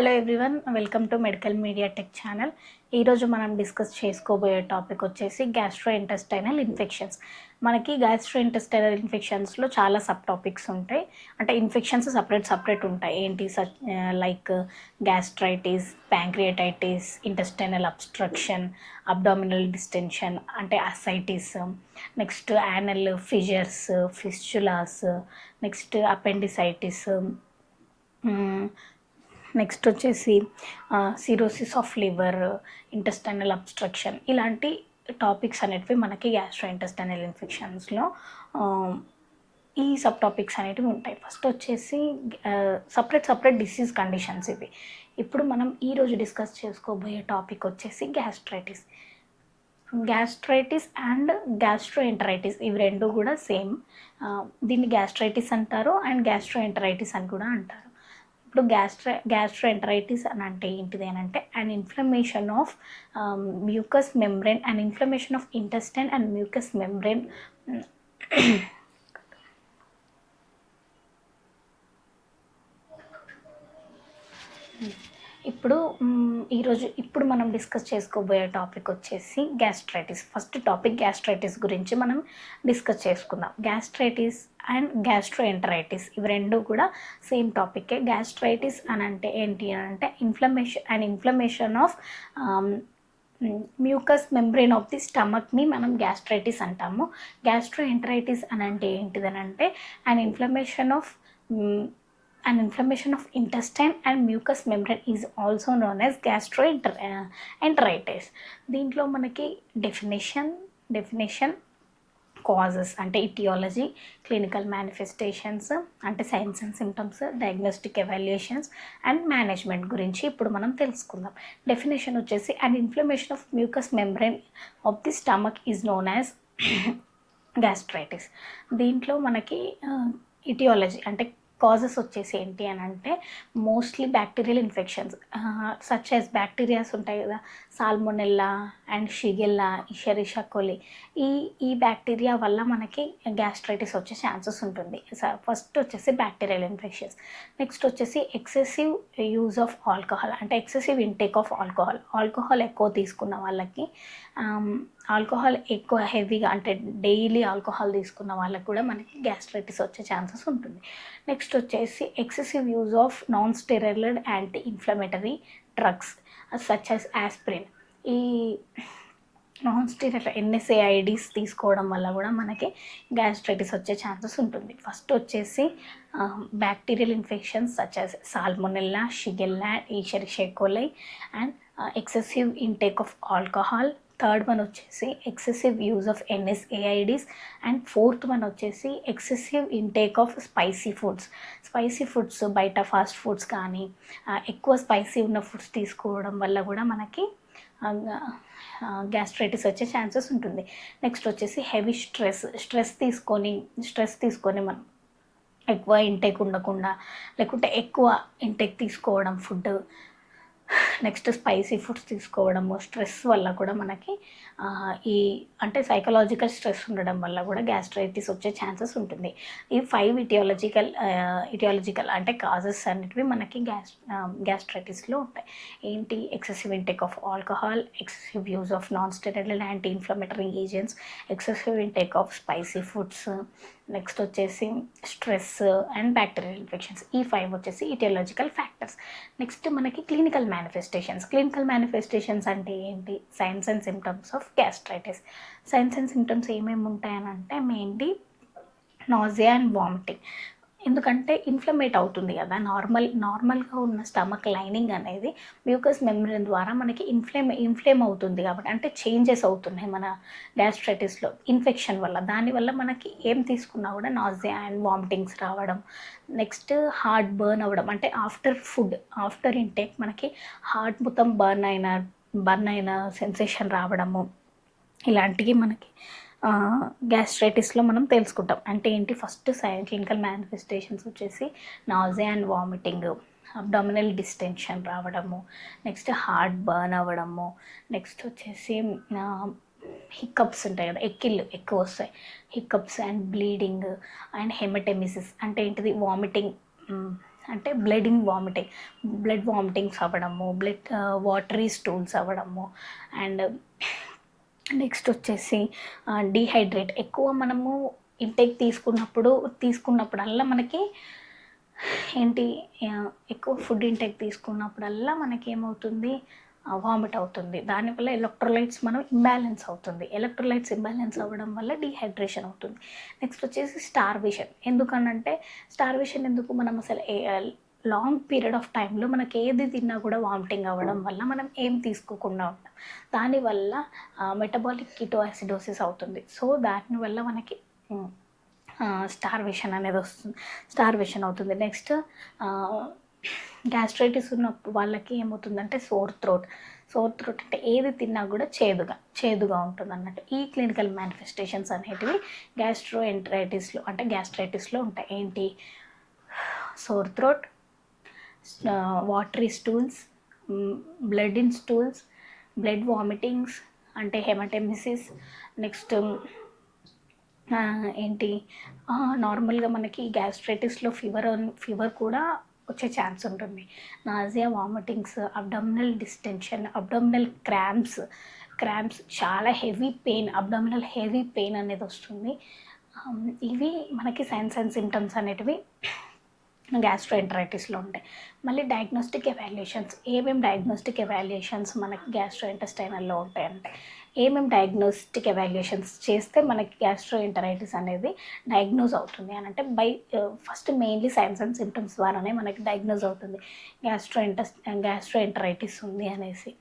Hello everyone, welcome to medical media tech channel. ఈరోజు మనం discuss చేసుకోబోయే టాపిక్ వచ్చేసి గ్యాస్ట్రో ఇంటెస్టైనల్ ఇన్ఫెక్షన్స్. మనకి గ్యాస్ట్రో ఇంటెస్టైనల్ ఇన్ఫెక్షన్స్లో చాలా సబ్ టాపిక్స్ ఉంటాయి. అంటే ఇన్ఫెక్షన్స్ సపరేట్ ఉంటాయి. ఏంటి like gastritis, pancreatitis, intestinal obstruction, abdominal distension అంటే ascites, next anal fissures, fistulas, next appendicitis, next వచ్చేసి cirrhosis of liver, intestinal obstruction, ఇలాంటి టాపిక్స్ అనేటివి మనకి గ్యాస్ట్రో ఇంటెస్టైనల్ ఇన్ఫెక్షన్స్లో ఈ సబ్ టాపిక్స్ అనేటివి ఉంటాయి. ఫస్ట్ వచ్చేసి సపరేట్ డిసీజ్ కండిషన్స్ ఇవి. ఇప్పుడు మనం ఈరోజు డిస్కస్ చేసుకోబోయే టాపిక్ వచ్చేసి గ్యాస్ట్రైటిస్ అండ్ గ్యాస్ట్రోఎంటరైటిస్. ఇవి రెండు కూడా సేమ్. దీన్ని గ్యాస్ట్రైటిస్ అంటారు అండ్ గ్యాస్ట్రోఎంటరైటిస్ అని కూడా అంటారు. ఇప్పుడు గ్యాస్ట్రోఎంటరైటిస్ అని అంటే ఏంటిది అని అంటే and inflammation of mucous membrane and inflammation of intestine and mucus membrane. ఇప్పుడు మనం డిస్కస్ చేసుకోబోయే టాపిక్ వచ్చేసి గ్యాస్ట్రైటిస్. ఫస్ట్ టాపిక్ గ్యాస్ట్రైటిస్ గురించి మనం డిస్కస్ చేసుకుందాం. గ్యాస్ట్రైటిస్ అండ్ గ్యాస్ట్రోఎంటరైటిస్ ఇవి రెండు కూడా సేమ్ టాపికే. గ్యాస్ట్రైటిస్ అని అంటే ఏంటి అని అంటే inflammation of mucous membrane of the స్టమక్ని మనం గ్యాస్ట్రైటిస్ అంటాము. గ్యాస్ట్రోఎంటరైటిస్ అని అంటే ఏంటిదని అంటే inflammation of intestine and mucous membrane is also known as gastroenteritis. దీంట్లో మనకి డెఫినేషన్, కాజెస్ అంటే ఇటియాలజీ, క్లినికల్ మేనిఫెస్టేషన్స్ అంటే science and symptoms, diagnostic evaluations and management గురించి ఇప్పుడు మనం తెలుసుకుందాం. డెఫినేషన్ వచ్చేసి inflammation of mucous membrane of the stomach is known as gastritis. దీంట్లో మనకి ఇటియాలజీ అంటే కాజెస్ వచ్చేసి ఏంటి అని అంటే mostly bacterial infections such as bacterias ఉంటాయి కదా, సాల్మొనెల్లా అండ్ షిగెల్లా, ఇషెరిషియా కోలి. ఈ బ్యాక్టీరియా వల్ల మనకి గ్యాస్ట్రైటిస్ వచ్చే ఛాన్సెస్ ఉంటుంది. ఫస్ట్ వచ్చేసి బ్యాక్టీరియల్ ఇన్ఫెక్షన్స్. నెక్స్ట్ వచ్చేసి ఎక్సెసివ్ యూజ్ ఆఫ్ ఆల్కహాల్ అంటే ఎక్సెసివ్ ఇంటేక్ ఆఫ్ ఆల్కహాల్ ఎక్కువ తీసుకున్న వాళ్ళకి, ఆల్కహాల్ ఎక్కువ హెవీగా అంటే డైలీ ఆల్కహాల్ తీసుకున్న వాళ్ళకి కూడా మనకి గ్యాస్ట్రైటిస్ వచ్చే ఛాన్సెస్ ఉంటుంది. నెక్స్ట్ వచ్చేసి excessive use of non steroid anti inflammatory drugs such as aspirin. ఈ నాన్ స్టెరాయిడ్ NSAIDs తీసుకోవడం వల్ల కూడా మనకి గ్యాస్ట్రైటిస్ వచ్చే ఛాన్సెస్ ఉంటుంది. ఫస్ట్ వచ్చేసి bacterial infections such as Salmonella, Shigella, Escherichia coli and excessive intake of alcohol. Third one వచ్చేసి excessive use of NSAIDs and fourth one వచ్చేసి excessive intake of spicy foods బయట ఫాస్ట్ ఫుడ్స్ కానీ ఎక్కువ spicy ఉన్న foods తీసుకోవడం వల్ల కూడా మనకి గ్యాస్ట్రైటిస్ వచ్చే ఛాన్సెస్ ఉంటుంది. నెక్స్ట్ వచ్చేసి హెవీ స్ట్రెస్ తీసుకొని మనం ఎక్కువ ఇంటేక్ ఉండకుండా లేకుంటే ఎక్కువ ఇంటేక్ తీసుకోవడం ఫుడ్, నెక్స్ట్ స్పైసీ ఫుడ్స్ తీసుకోవడము, స్ట్రెస్ వల్ల కూడా మనకి ఈ అంటే సైకలాజికల్ స్ట్రెస్ ఉండడం వల్ల కూడా గ్యాస్ట్రైటిస్ వచ్చే ఛాన్సెస్ ఉంటుంది. ఈ 5 ఇటియాలజికల్ అంటే కాజెస్ అనేటివి మనకి గ్యాస్ట్రైటిస్లో ఉంటాయి. ఏంటి? Excessive intake of alcohol, excessive use of non steroid anti inflammatory agents, excessive intake of spicy foods, next వచ్చేసి స్ట్రెస్ అండ్ బ్యాక్టీరియల్ ఇన్ఫెక్షన్స్. ఈ 5 వచ్చేసి ఇటియాలజికల్ ఫ్యాక్టర్స్. నెక్స్ట్ మనకి క్లినికల్ మేనిఫెస్టేషన్స్ అంటే ఏంటి? Science and symptoms of gastritis. Science and symptoms ఏమేమి ఉంటాయని అంటే mainly nausea and vomiting. ఎందుకంటే ఇన్ఫ్లమేట్ అవుతుంది కదా, నార్మల్గా ఉన్న స్టమక్ లైనింగ్ అనేది మ్యూకస్ మెంబ్రెయిన్ ద్వారా మనకి ఇన్ఫ్లేమ్ అవుతుంది కాబట్టి అంటే చేంజెస్ అవుతున్నాయి మన గ్యాస్ట్రైటిస్లో ఇన్ఫెక్షన్ వల్ల. దానివల్ల మనకి ఏం తీసుకున్నా కూడా నాజియా అండ్ వామిటింగ్స్ రావడం, నెక్స్ట్ హార్ట్ బర్న్ అవ్వడం అంటే ఆఫ్టర్ ఇంటేక్ మనకి హార్ట్ మొత్తం బర్న్ అయిన సెన్సేషన్ రావడము, ఇలాంటివి మనకి గ్యాస్ట్రైటిస్లో మనం తెలుసుకుంటాం. అంటే ఏంటి? ఫస్ట్ క్లినికల్ మేనిఫెస్టేషన్స్ వచ్చేసి nausea and vomiting, abdominal distension రావడము, నెక్స్ట్ హార్ట్ బర్న్ అవ్వడము, నెక్స్ట్ వచ్చేసి హిక్కప్స్ ఉంటాయి కదా, ఎక్కిళ్ళు ఎక్కువ వస్తాయి, hiccups and bleeding and haematemesis అంటే ఏంటిది? వామిటింగ్ అంటే బ్లడ్ వామిటింగ్స్ అవ్వడము, వాటరీ స్టూల్స్ అవ్వడము, అండ్ నెక్స్ట్ వచ్చేసి డీహైడ్రేట్ ఎక్కువ మనము ఇంటేక్ తీసుకున్నప్పుడల్లా మనకి ఏంటి ఎక్కువ ఫుడ్ ఇంటేక్ తీసుకున్నప్పుడల్లా మనకి ఏమవుతుంది, వామిట్ అవుతుంది. దానివల్ల ఎలక్ట్రోలైట్స్ ఇంబ్యాలెన్స్ అవ్వడం వల్ల డీహైడ్రేషన్ అవుతుంది. నెక్స్ట్ వచ్చేసి స్టార్వేషన్. స్టార్వేషన్ ఎందుకు, మనం అసలు లాంగ్ పీరియడ్ ఆఫ్ టైంలో మనకి ఏది తిన్నా కూడా వామిటింగ్ అవ్వడం వల్ల మనం ఏం తీసుకోకుండా ఉంటాం. దానివల్ల మెటబాలిక్ కిటోయాసిడోసిస్ అవుతుంది. సో దానివల్ల మనకి స్టార్వేషన్ అవుతుంది. నెక్స్ట్ గ్యాస్ట్రైటిస్ ఉన్న వాళ్ళకి ఏమవుతుందంటే సోర్ థ్రోట్ అంటే ఏది తిన్నా కూడా చేదుగా ఉంటుంది అన్నట్టు. ఈ క్లినికల్ మేనిఫెస్టేషన్స్ అనేటివి గ్యాస్ట్రైటిస్లో ఉంటాయి. ఏంటి, sore throat, watery stools, blood in stools, blood vomitings అంటే హెమటెమిసిస్. నెక్స్ట్ నార్మల్గా మనకి గ్యాస్ట్రైటిస్లో ఫీవర్ కూడా వచ్చే ఛాన్స్ ఉంటుంది. Nausea, vomitings, abdominal distension, abdominal cramps, చాలా అబ్డామినల్ హెవీ పెయిన్ అనేది వస్తుంది. ఇవి మనకి సైన్స్ అండ్ సిమ్టమ్స్ అనేటివి గ్యాస్ట్రోఎంటరైటిస్లో ఉంటాయి. మళ్ళీ డయాగ్నోస్టిక్ ఎవాల్యుయేషన్స్. డయాగ్నోస్టిక్ ఎవాల్యుయేషన్స్ మనకి గ్యాస్ట్రోఇంటెస్టైనల్లో ఉంటాయంటే డయాగ్నోస్టిక్ ఎవాల్యుయేషన్స్ చేస్తే మనకి గ్యాస్ట్రోఎంటరైటిస్ అనేది డయాగ్నోజ్ అవుతుంది అని అంటే first mainly science and symptoms ద్వారానే మనకి డయాగ్నోజ్ అవుతుంది గ్యాస్ట్రోఎంటరైటిస్ ఉంది అనేసి.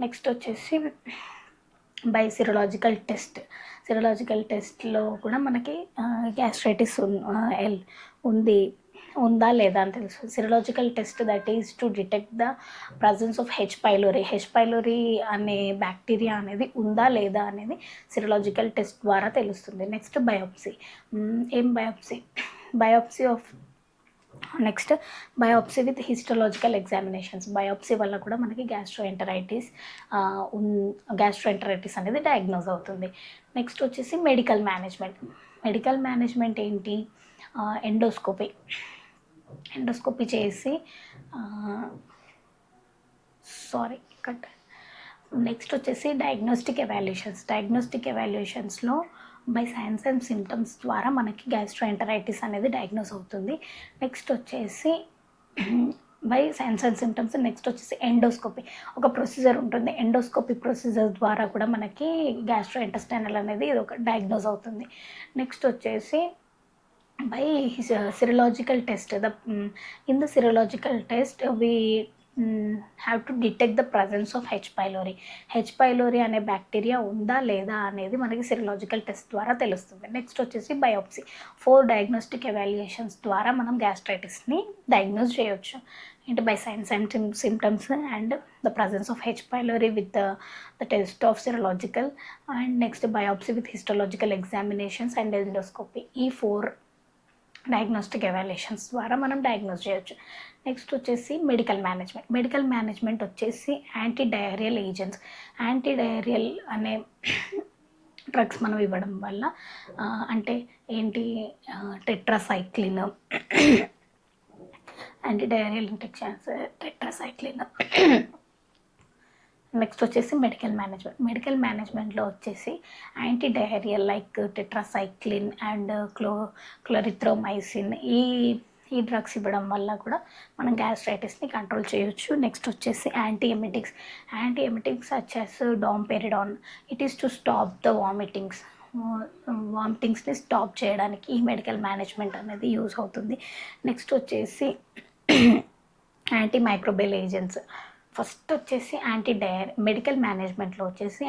నెక్స్ట్ వచ్చేసి బై సిరలాజికల్ టెస్ట్లో కూడా మనకి గ్యాస్ట్రైటిస్ ఉందా లేదా అని తెలుసు. Serological test that is to detect the presence of H pylori అనే బ్యాక్టీరియా అనేది ఉందా లేదా అనేది సిరలాజికల్ టెస్ట్ ద్వారా తెలుస్తుంది. Next biopsy. Biopsy with histological examinations. Biopsy వల్ల కూడా మనకి గ్యాస్ట్రోఎంటరైటిస్ అనేది డయాగ్నోజ్ అవుతుంది. నెక్స్ట్ వచ్చేసి మెడికల్ మేనేజ్మెంట్ ఏంటి, ఎండోస్కోపీ చేసి నెక్స్ట్ వచ్చేసి డయాగ్నోస్టిక్ ఎవాల్యుయేషన్స్లో బై సైన్స్ అండ్ సిమ్టమ్స్ ద్వారా మనకి గ్యాస్ట్రోఎంటరైటిస్ అనేది డయాగ్నోస్ అవుతుంది. నెక్స్ట్ వచ్చేసి by signs and symptoms. Next వచ్చేసి ఎండోస్కోపీ, ఒక ప్రొసీజర్ ఉంటుంది. ఎండోస్కోపీ ప్రొసీజర్ ద్వారా కూడా మనకి గ్యాస్ట్రోఇంటెస్టైనల్ అనేది ఇది ఒక డయాగ్నోస్ అవుతుంది. నెక్స్ట్ వచ్చేసి by serological test. In the serological test we have to detect the presence of H. pylori అనే బ్యాక్టీరియా ఉందా లేదా అనేది మనకి సెరలాజికల్ టెస్ట్ ద్వారా తెలుస్తుంది. నెక్స్ట్ వచ్చేసి బయోప్సీ. 4 డయాగ్నోస్టిక్ ఎవాల్యుయేషన్స్ ద్వారా మనం గ్యాస్ట్రైటిస్ని డయాగ్నోస్ చేయొచ్చు. by signs and symptoms and the presence of H. pylori with the test of serological, and next biopsy with histological examinations and endoscopy. ఈ 4 డయాగ్నోస్టిక్ ఎవాల్యుయేషన్స్ ద్వారా మనం diagnose చేయొచ్చు. Next వచ్చేసి medical management వచ్చేసి యాంటీడయేరియల్ agents. యాంటీడయేరియల్ అనే drugs మనం ఇవ్వడం వల్ల అంటే ఏంటి, టెట్రాసైక్లిన్, యాంటీడయేరియల్ ఇన్ఫెక్షన్స్, నెక్స్ట్ వచ్చేసి మెడికల్ మేనేజ్మెంట్లో వచ్చేసి యాంటీడయేరియల్ లైక్ టెట్రాసైక్లిన్ అండ్ క్లోరిథ్రోమైసిన్ ఈ డ్రగ్స్ ఇవ్వడం వల్ల కూడా మనం గ్యాస్ట్రైటిస్ని కంట్రోల్ చేయొచ్చు. నెక్స్ట్ వచ్చేసి antiemetics such as domperidone. It is to stop the వామిటింగ్స్ని స్టాప్ చేయడానికి ఈ మెడికల్ మేనేజ్మెంట్ అనేది యూజ్ అవుతుంది. నెక్స్ట్ వచ్చేసి యాంటీమైక్రోబియల్ ఏజెంట్స్. ఫస్ట్ వచ్చేసి మెడికల్ మేనేజ్మెంట్లో వచ్చేసి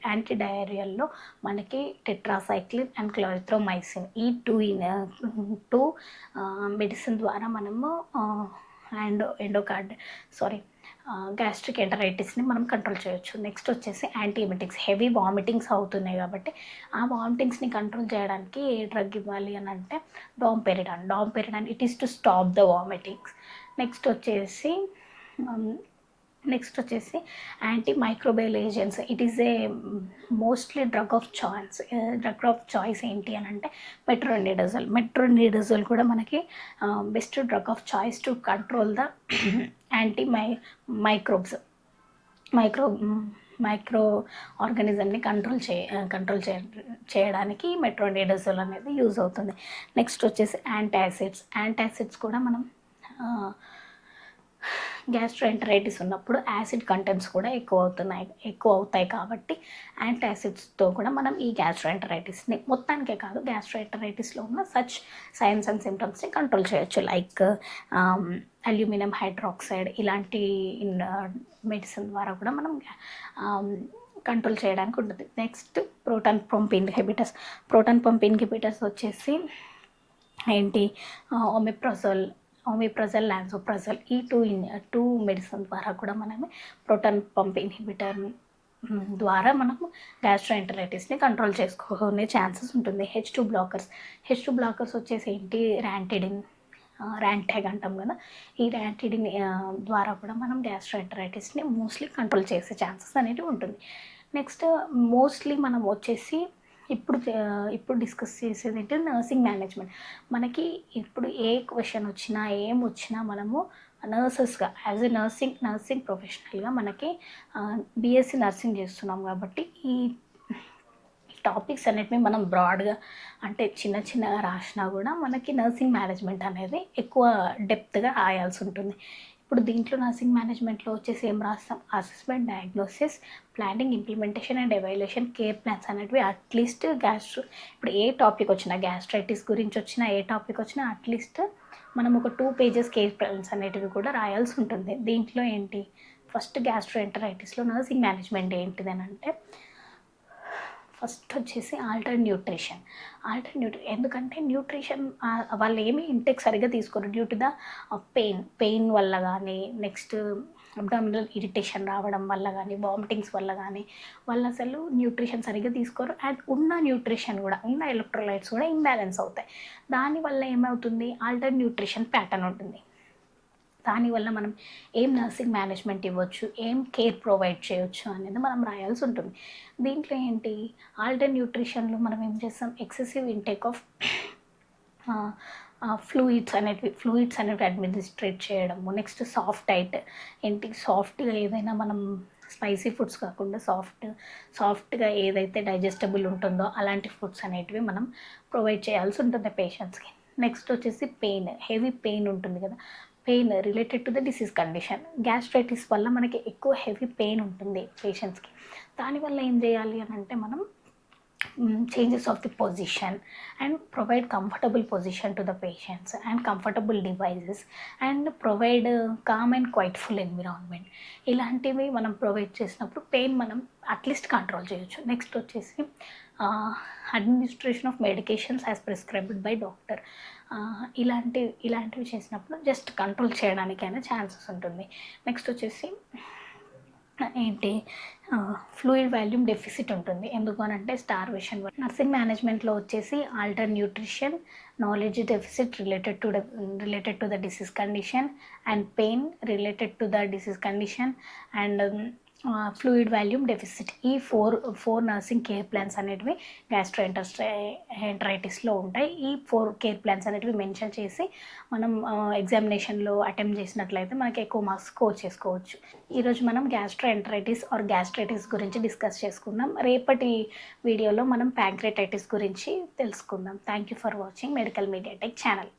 యాంటీడయేరియల్లో మనకి టెట్రాసైక్లిన్ అండ్ క్లోరిథ్రోమైసిన్ ఈ టూ మెడిసిన్ ద్వారా మనము గ్యాస్ట్రిక్ ఎంటరైటిస్ని మనం కంట్రోల్ చేయొచ్చు. నెక్స్ట్ వచ్చేసి యాంటీఎమిటిక్స్. హెవీ వామిటింగ్స్ అవుతున్నాయి కాబట్టి ఆ వామిటింగ్స్ని కంట్రోల్ చేయడానికి ఏ డ్రగ్ ఇవ్వాలి అని అంటే domperidone. It is to stop the vomitings. Next వచ్చేసి నెక్స్ట్ వచ్చేసి anti microbial agents. It is a mostly drug of choice ఏంటి అని అంటే మెట్రోనిడజోల్ కూడా మనకి best drug of choice to control the anti microbes micro micro ఆర్గానిజంని చేయడానికి metronidazole అనేది యూజ్ అవుతుంది. నెక్స్ట్ వచ్చేసి యాంటాసిడ్స్ కూడా మనం గ్యాస్ట్రోఎంటరైటిస్ ఉన్నప్పుడు యాసిడ్ కంటెంట్స్ కూడా ఎక్కువ అవుతాయి కాబట్టి యాంటాసిడ్స్తో కూడా మనం ఈ గ్యాస్ట్రోఎంటరైటిస్ని మొత్తానికే కాదు, గ్యాస్ట్రోఎంటరైటిస్లో ఉన్న సచ్ సైన్స్ అండ్ సిమ్టమ్స్ని కంట్రోల్ చేయొచ్చు. లైక్ అల్యూమినియం హైడ్రాక్సైడ్ ఇలాంటి మెడిసిన్ ద్వారా కూడా మనం కంట్రోల్ చేయడానికి ఉంటుంది. నెక్స్ట్ ప్రోటాన్ పంప్ ఇన్హిబిటర్స్ వచ్చేసి ఏంటి, ఒమిప్రజల్ లాన్సోప్రజల్ ఈ టూ మెడిసిన్ ద్వారా కూడా మనము ప్రోటాన్ పంప్ ఇన్హిబిటర్ ద్వారా మనము గ్యాస్ట్రోఎంటరైటిస్ని కంట్రోల్ చేసుకునే ఛాన్సెస్ ఉంటుంది. H2 బ్లాకర్స్ వచ్చేసి ఏంటి, ర్యాంటాగ్ అంటాం కదా, ఈ ర్యాంటిడిన్ ద్వారా కూడా మనం గ్యాస్ట్రోఎంటరైటిస్ని మోస్ట్లీ కంట్రోల్ చేసే ఛాన్సెస్ అనేది ఉంటుంది. నెక్స్ట్ మోస్ట్లీ మనం వచ్చేసి ఇప్పుడు డిస్కస్ చేసేది ఏంటి, నర్సింగ్ మేనేజ్మెంట్. మనకి ఇప్పుడు ఏ క్వశ్చన్ వచ్చినా ఏం వచ్చినా మనము నర్సెస్గా యాజ్ ఎ నర్సింగ్ ప్రొఫెషనల్గా మనకి బీఎస్సీ నర్సింగ్ చేస్తున్నాం కాబట్టి ఈ టాపిక్స్ అన్నిటిని మనం బ్రాడ్గా అంటే చిన్నగా రాసినా కూడా మనకి నర్సింగ్ మేనేజ్మెంట్ అనేది ఎక్కువ డెప్త్గా రాయాల్సి ఉంటుంది. ఇప్పుడు దీంట్లో నర్సింగ్ మేనేజ్మెంట్లో వచ్చేసి ఏం రాస్తాం, assessment, diagnosis, planning, implementation and evaluation, care plans అనేటివి అట్లీస్ట్ ఇప్పుడు ఏ టాపిక్ వచ్చినా, గ్యాస్ట్రైటిస్ గురించి వచ్చినా ఏ టాపిక్ వచ్చినా అట్లీస్ట్ మనం ఒక 2 పేజెస్ కేర్ ప్లాన్స్ అనేటివి కూడా రాయాల్సి ఉంటుంది. దీంట్లో ఏంటి, ఫస్ట్ గ్యాస్ట్రోఎంటరైటిస్లో నర్సింగ్ మేనేజ్మెంట్ ఏంటిది అని అంటే ఫస్ట్ వచ్చేసి ఆల్టర్ న్యూట్రిషన్. ఎందుకంటే న్యూట్రిషన్ వాళ్ళు ఏమీ ఇంటెక్ సరిగ్గా తీసుకోరు డ్యూ టు ద పెయిన్ వల్ల కానీ, నెక్స్ట్ అబ్డామినల్ ఇరిటేషన్ రావడం వల్ల కానీ, వామిటింగ్స్ వల్ల కానీ వాళ్ళు అసలు న్యూట్రిషన్ సరిగ్గా తీసుకోరు. అండ్ ఉన్న ఎలక్ట్రోలైట్స్ కూడా ఇంబ్యాలెన్స్ అవుతాయి. దానివల్ల ఏమవుతుంది, ఆల్టర్ న్యూట్రిషన్ ప్యాటర్న్ ఉంటుంది. దానివల్ల మనం ఏం నర్సింగ్ మేనేజ్మెంట్ ఇవ్వచ్చు, ఏం కేర్ ప్రొవైడ్ చేయొచ్చు అనేది మనం రాయాల్సి ఉంటుంది. దీంట్లో ఏంటి, ఆల్టర్ న్యూట్రిషన్లో మనం ఏం చేస్తాం, ఎక్సెసివ్ ఇంటేక్ ఆఫ్ ఫ్లూయిడ్స్ అనేవి అడ్మినిస్ట్రేట్ చేయడము. నెక్స్ట్ సాఫ్ట్ డైట్ ఏంటి, సాఫ్ట్గా ఏదైనా మనం స్పైసీ ఫుడ్స్ కాకుండా సాఫ్ట్గా ఏదైతే డైజెస్టబుల్ ఉంటుందో అలాంటి ఫుడ్స్ అనేటివి మనం ప్రొవైడ్ చేయాల్సి ఉంటుంది పేషెంట్స్కి. నెక్స్ట్ వచ్చేసి హెవీ పెయిన్ ఉంటుంది కదా, pain related to the disease condition. Gastritis వల్ల మనకి ఎక్కువ హెవీ పెయిన్ ఉంటుంది పేషెంట్స్కి. దానివల్ల ఏం చేయాలి అని అంటే మనం changes of the position and provide comfortable position to the patients and comfortable devices and provide calm and quietful environment. ఇలాంటివి మనం ప్రొవైడ్ చేసినప్పుడు పెయిన్ మనం అట్లీస్ట్ కంట్రోల్ చేయొచ్చు. నెక్స్ట్ వచ్చేసి administration of medications as prescribed by doctor. ఇలాంటివి చేసినప్పుడు just control చేయడానికైనా chances ఉంటుంది. నెక్స్ట్ వచ్చేసి ఏంటి, ఫ్లూయిడ్ వాల్యూమ్ డెఫిసిట్ ఉంటుంది. ఎందుకు అని అంటే స్టార్వేషన్. నర్సింగ్ మేనేజ్మెంట్లో వచ్చేసి alter nutrition, knowledge deficit related to the disease condition and pain related to the disease condition and fluid volume deficit. ఈ ఫోర్ నర్సింగ్ కేర్ ప్లాన్స్ అనేటివి గ్యాస్ట్రోఎంటరైటిస్లో ఉంటాయి. ఈ 4 కేర్ ప్లాన్స్ అనేటివి మెన్షన్ చేసి మనం ఎగ్జామినేషన్లో అటెంప్ట్ చేసినట్లయితే మనకి ఎక్కువ మార్క్స్ స్కోర్ చేసుకోవచ్చు. ఈరోజు మనం గ్యాస్ట్రైటిస్ గురించి డిస్కస్ చేసుకుందాం. రేపటి వీడియోలో మనం ప్యాంక్రెటైటిస్ గురించి తెలుసుకుందాం. Thank you for watching medical media tech channel.